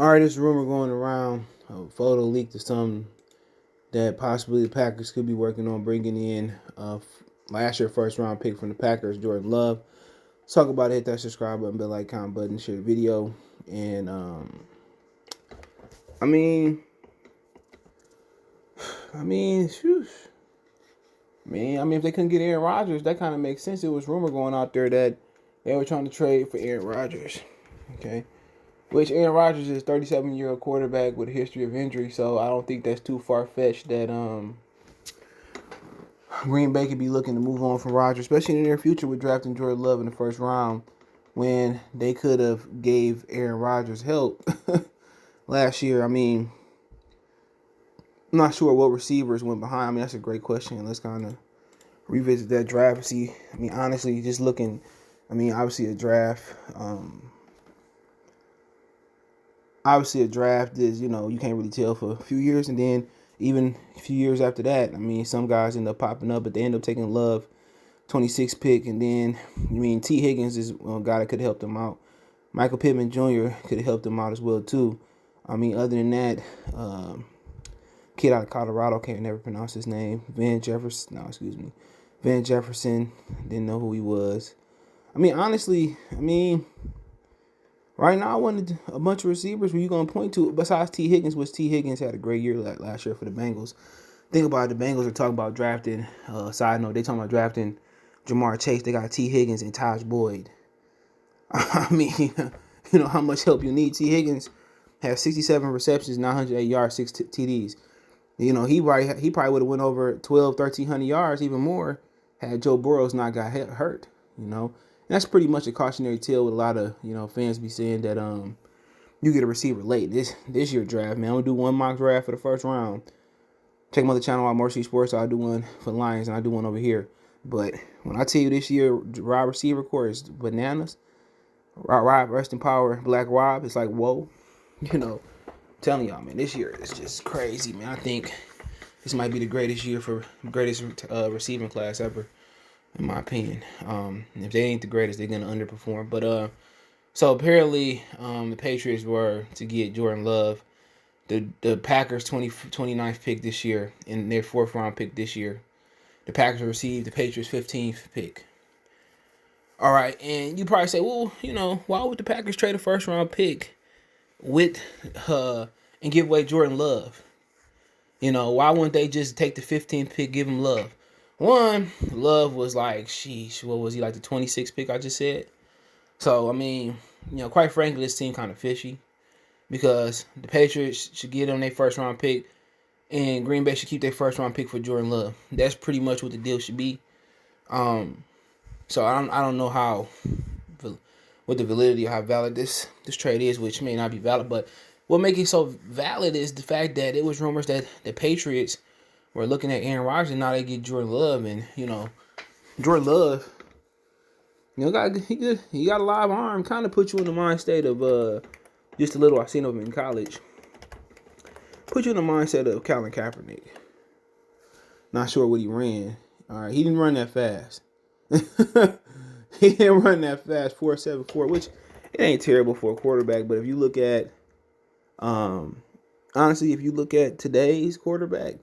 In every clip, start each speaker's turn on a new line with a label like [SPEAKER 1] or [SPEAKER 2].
[SPEAKER 1] All right, there's a rumor going around, a photo leaked or something, that possibly the Packers could be working on bringing in last year first round pick from the Packers, Jordan Love. Let's talk about it. Hit that subscribe button, bell like, comment button, share the video. And I mean, phew. If they couldn't get Aaron Rodgers, that kind of makes sense. It was rumor going out there that they were trying to trade for Aaron Rodgers. Okay. Which Aaron Rodgers is a 37-year-old quarterback with a history of injury, so I don't think that's too far-fetched that Green Bay could be looking to move on from Rodgers, especially in the near future with drafting Jordan Love in the first round when they could have gave Aaron Rodgers help last year. I'm not sure what receivers went behind. That's a great question. Let's kind of revisit that draft and see. Honestly, just looking, obviously a draft is, you can't really tell for a few years. And then even a few years after that, some guys end up popping up, but they end up taking Love, 26th pick. And then, T. Higgins is a guy that could have helped them out. Michael Pittman Jr. could have helped them out as well, too. Other than that, kid out of Colorado, can't never pronounce his name. Van Jefferson, didn't know who he was. Honestly, right now, I wanted a bunch of receivers. Who you going to point to besides T. Higgins, which T. Higgins had a great year last year for the Bengals. Think about it, the Bengals are talking about drafting, side note, they talking about drafting Jamar Chase. They got T. Higgins and Taj Boyd. How much help you need. T. Higgins has 67 receptions, 908 yards, 6 TDs. He probably would have went over 1,300 yards, even more, had Joe Burrows not got hurt, And that's pretty much a cautionary tale with a lot of, fans be saying that you get a receiver late. This year draft, man. I'm going to do one mock draft for the first round. Check my other channel out, Mercy Sports. I'll do one for Lions, and I'll do one over here. But when I tell you this year, wide receiver core is bananas. Rob, rest in power, Black Rob. It's like, whoa. Telling y'all, man, this year is just crazy, man. I think this might be the greatest receiving class ever, in my opinion. If they ain't the greatest, they're gonna underperform. But so apparently, the Patriots were to get Jordan Love, the Packers 29th pick this year, and their 4th round pick this year. The Packers received the Patriots 15th pick. All right, and you probably say, well, why would the Packers trade a 1st round pick with and give away Jordan Love? Why wouldn't they just take the 15th pick, give him Love? One, Love was like, sheesh, what was he, like the 26th pick I just said? So, quite frankly, this team kind of fishy because the Patriots should give them their 1st round pick and Green Bay should keep their 1st round pick for Jordan Love. That's pretty much what the deal should be. So I don't know what the validity or how valid this trade is, which may not be valid, but what makes it so valid is the fact that it was rumors that the Patriots were looking at Aaron Rodgers, and now they get Jordan Love, and Jordan Love, he got a live arm, kind of put you in the mind state of just a little I seen of him in college. Put you in the mindset of Colin Kaepernick. Not sure what he ran. All right, he didn't run that fast. He didn't run that fast, 4.74, which it ain't terrible for a quarterback. But if you look at, honestly, if you look at today's quarterback,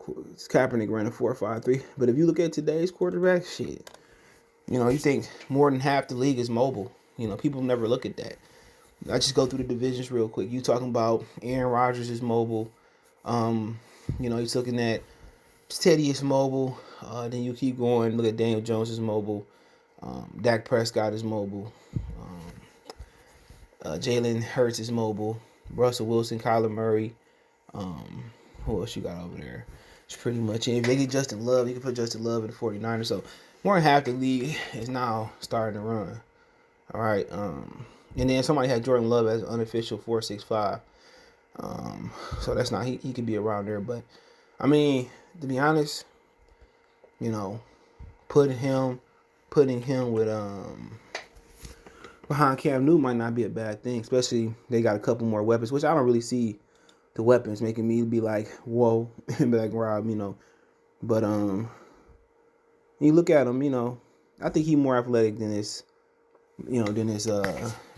[SPEAKER 1] Kaepernick ran a 4.53. But if you look at today's quarterback, shit, you think more than half the league is mobile. People never look at that. I just go through the divisions real quick. You talking about Aaron Rodgers is mobile. He's looking at Teddy is mobile. Then you keep going. Look at Daniel Jones is mobile. Dak Prescott is mobile. Jalen Hurts is mobile. Russell Wilson, Kyler Murray. Who else you got over there? It's pretty much it. If they get Justin Love, you can put Justin Love in the 49ers. So more than half the league is now starting to run. All right. And then somebody had Jordan Love as an unofficial 4.65. So that's not he could be around there. But to be honest, putting him with behind Cam Newton might not be a bad thing, especially they got a couple more weapons, which I don't really see the weapons making me be like, whoa, and be like, Rob, But you look at him, I think he's more athletic than his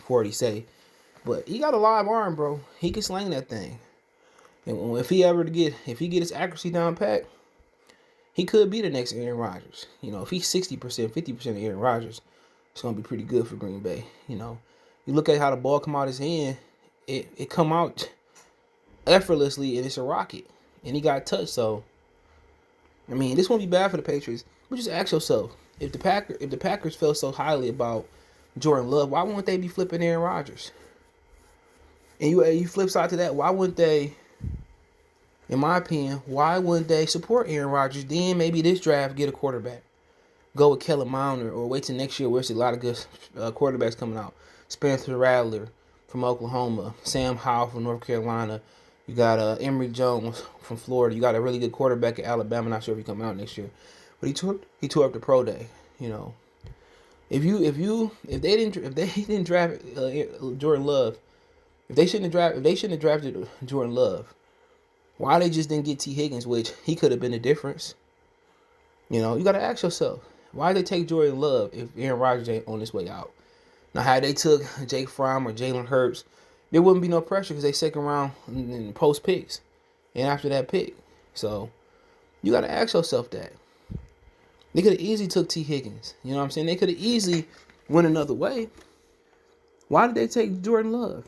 [SPEAKER 1] 40 say. But he got a live arm, bro. He can sling that thing. And if he get his accuracy down pat, he could be the next Aaron Rodgers. If he's 60%, 50% of Aaron Rodgers, it's gonna be pretty good for Green Bay. You look at how the ball come out his hand, it come out effortlessly, and it's a rocket. And he got touched, so this won't be bad for the Patriots. But just ask yourself, if the Packers felt so highly about Jordan Love, why wouldn't they be flipping Aaron Rodgers? And you flip side to that, why wouldn't they? In my opinion, why wouldn't they support Aaron Rodgers? Then maybe this draft get a quarterback. Go with Kellen Mond or wait till next year where there's a lot of good quarterbacks coming out. Spencer Rattler from Oklahoma. Sam Howell from North Carolina. You got Emory Jones from Florida. You got a really good quarterback at Alabama. Not sure if he come out next year. But he tore up the pro day. If they didn't draft Jordan Love, if they shouldn't have drafted Jordan Love, why they just didn't get T. Higgins, which he could have been the difference? You got to ask yourself, why did they take Jordan Love if Aaron Rodgers ain't on his way out? Now, had they took Jake Fromm or Jalen Hurts, there wouldn't be no pressure because they second round and post picks, and after that pick. So you got to ask yourself that. They could have easily took T. Higgins. You know what I'm saying? They could have easily went another way. Why did they take Jordan Love?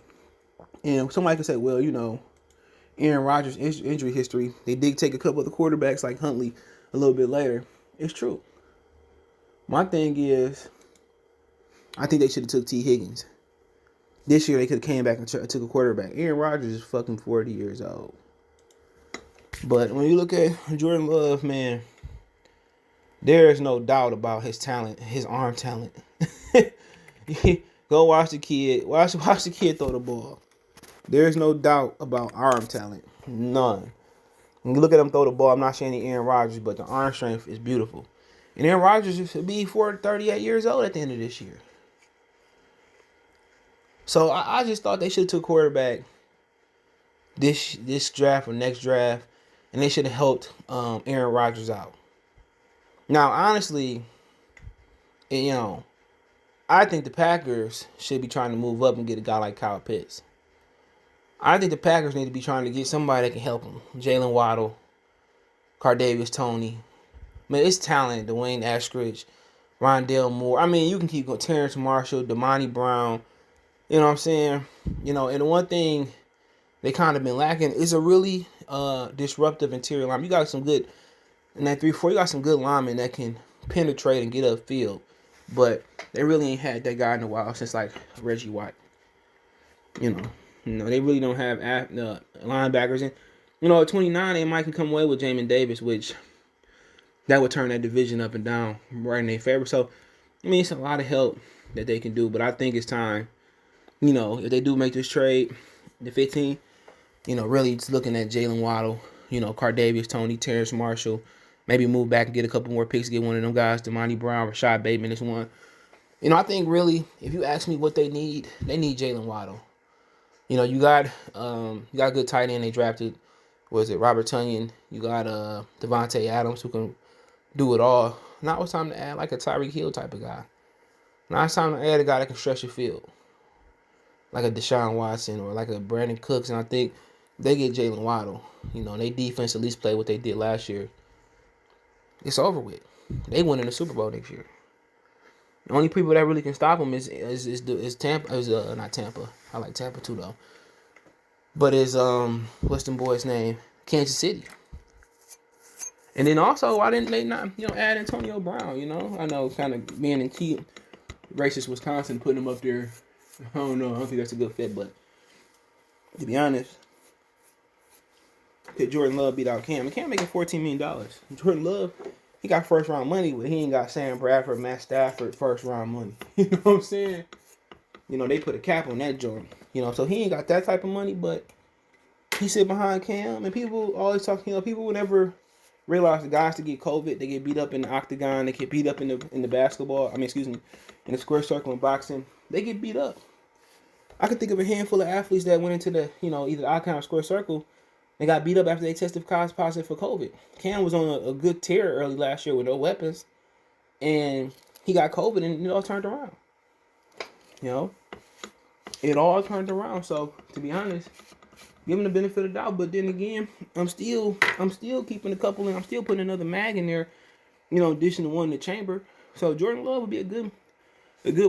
[SPEAKER 1] And somebody could say, well, Aaron Rodgers' injury history, they did take a couple of the quarterbacks like Huntley a little bit later. It's true. My thing is, I think they should have took T. Higgins. This year, they could have came back and took a quarterback. Aaron Rodgers is fucking 40 years old. But when you look at Jordan Love, man, there is no doubt about his talent, his arm talent. Go watch the kid. Watch the kid throw the ball. There is no doubt about arm talent. None. When you look at him throw the ball, I'm not saying the Aaron Rodgers, but the arm strength is beautiful. And Aaron Rodgers should be 38 years old at the end of this year. So I just thought they should have took quarterback this draft or next draft, and they should have helped Aaron Rodgers out. Now, honestly, I think the Packers should be trying to move up and get a guy like Kyle Pitts. I think the Packers need to be trying to get somebody that can help them. Jalen Waddle, Cardavius Toney. Man, it's talented. Dwayne Eskridge, Rondale Moore. You can keep going. Terrence Marshall, Damani Brown. You know what I'm saying? And the one thing they kind of been lacking is a really disruptive interior line. You got some good, in that 3-4, you got some good linemen that can penetrate and get upfield. But they really ain't had that guy in a while since, like, Reggie White. They really don't have linebackers. And, at 29, they might can come away with Jamin Davis, which that would turn that division up and down right in their favor. So, it's a lot of help that they can do. But I think it's time, if they do make this trade, the 15, really it's looking at Jalen Waddle, Cardavius Toney, Terrence Marshall, maybe move back and get a couple more picks, get one of them guys, Damani Brown, Rashad Bateman is one. I think really, if you ask me what they need Jalen Waddle. You got a good tight end they drafted. Was it Robert Tonyan? You got Devontae Adams who can do it all. Now it's time to add like a Tyreek Hill type of guy. Now it's time to add a guy that can stretch the field. Like a Deshaun Watson or like a Brandon Cooks. And I think they get Jalen Waddle. They defense at least play what they did last year. It's over with. They win in the Super Bowl next year. The only people that really can stop them is Tampa. Not Tampa. I like Tampa too though. But is what's them boys' name? Kansas City. And then also, why didn't they not add Antonio Brown? I know kind of being in key racist Wisconsin, putting him up there. I don't know. I don't think that's a good fit. But to be honest, could Jordan Love beat out Cam? Cam making $14 million. Jordan Love, he got first round money, but he ain't got Sam Bradford, Matt Stafford first round money. You know what I'm saying? They put a cap on that joint. So he ain't got that type of money, but he sit behind Cam, and people always talk. People will never realize the guys that get COVID, they get beat up in the octagon, they get beat up in the basketball. In the square circle in boxing, they get beat up. I could think of a handful of athletes that went into the either the octagon or square circle. They got beat up after they tested positive for COVID. Cam was on a good tear early last year with no weapons, and he got COVID, and it all turned around. it all turned around. So to be honest, give him the benefit of the doubt. But then again, I'm still keeping a couple in. I'm still putting another mag in there. Addition to one in the chamber. So Jordan Love would be a good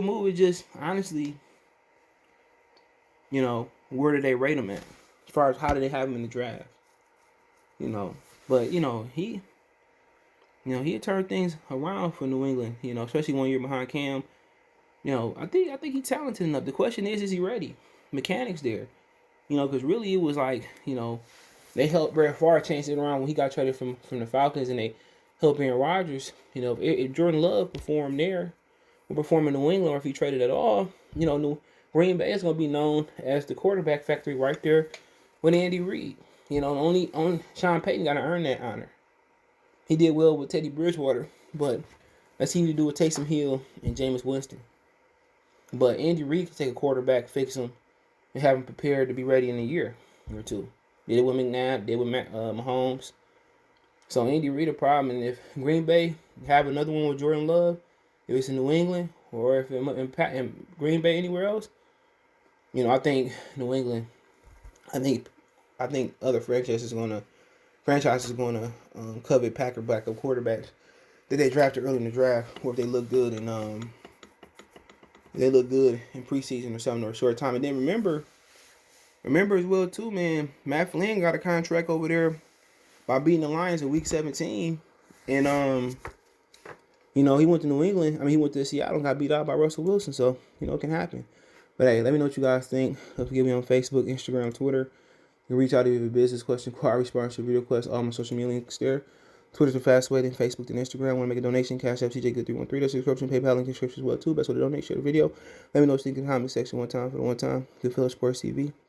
[SPEAKER 1] move. It just honestly, where do they rate him at? As far as how do they have him in the draft? But he turned things around for New England. Especially 1 year behind Cam. I think he's talented enough. The question is he ready? Mechanics there. Because really it was like, they helped Brett Favre change it around when he got traded from the Falcons, and they helped Aaron Rodgers. If Jordan Love performed there, or performed in New England, or if he traded at all, Green Bay is going to be known as the quarterback factory right there with Andy Reid. Only Sean Payton got to earn that honor. He did well with Teddy Bridgewater, but let's see what he do with Taysom Hill and Jameis Winston. But Andy Reid can take a quarterback, fix him, and have him prepared to be ready in a year or two. Did it with McNabb, did it with Mahomes. So Andy Reid a problem, and if Green Bay have another one with Jordan Love, if it's in New England or if in Green Bay anywhere else, I think New England. I think other franchises are gonna covet Packer backup quarterbacks that they drafted early in the draft, or if they look good in preseason or something or a short time. And then remember as well too, man. Matt Flynn got a contract over there by beating the Lions in Week 17, and he went to New England. He went to Seattle and got beat out by Russell Wilson. So it can happen. But hey, let me know what you guys think. Don't forget me on Facebook, Instagram, Twitter. You can reach out if you have a business question, query, sponsorship, video request, all my social media links there. Twitter's the fast way, then Facebook, then Instagram. Want to make a donation? Cash App, CJ313. That's the description. PayPal link in the description as well too. Best way to donate. Share the video. Let me know what you think in the comment section one time for the one time. Good Phillips Sports TV.